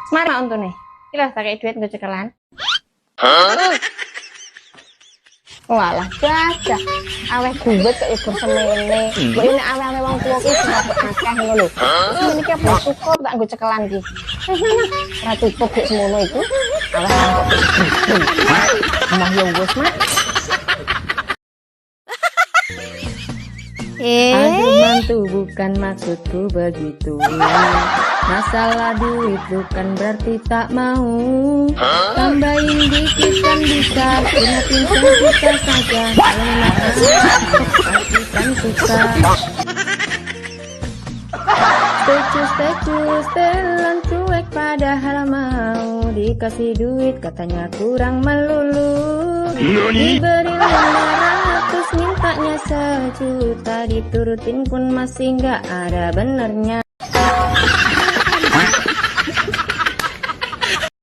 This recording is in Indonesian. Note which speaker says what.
Speaker 1: Semar untuk nih. Kira pakai duit gue cekelan. Walah gajah. Aweh duit kok ibu semene. Kok ini aweh-aweh wong tuwa ki sing akeh ngono lho. Ini ki apa cukup tak gue cekelan ki. Ora cukup gek semono iku. Aweh kok. Mah yo wis, Mak.
Speaker 2: Aduh mantu, bukan maksudku begitu. Masalah duit bukan berarti tak mau. Tambahin dikit kan bisa, ingatin kita saja. Kalau pasti kan suka. Stecus, telan cuek padahal mau dikasih duit, katanya kurang melulu. Diberi 500, mintanya 1 juta, diturutin pun masih nggak ada benernya.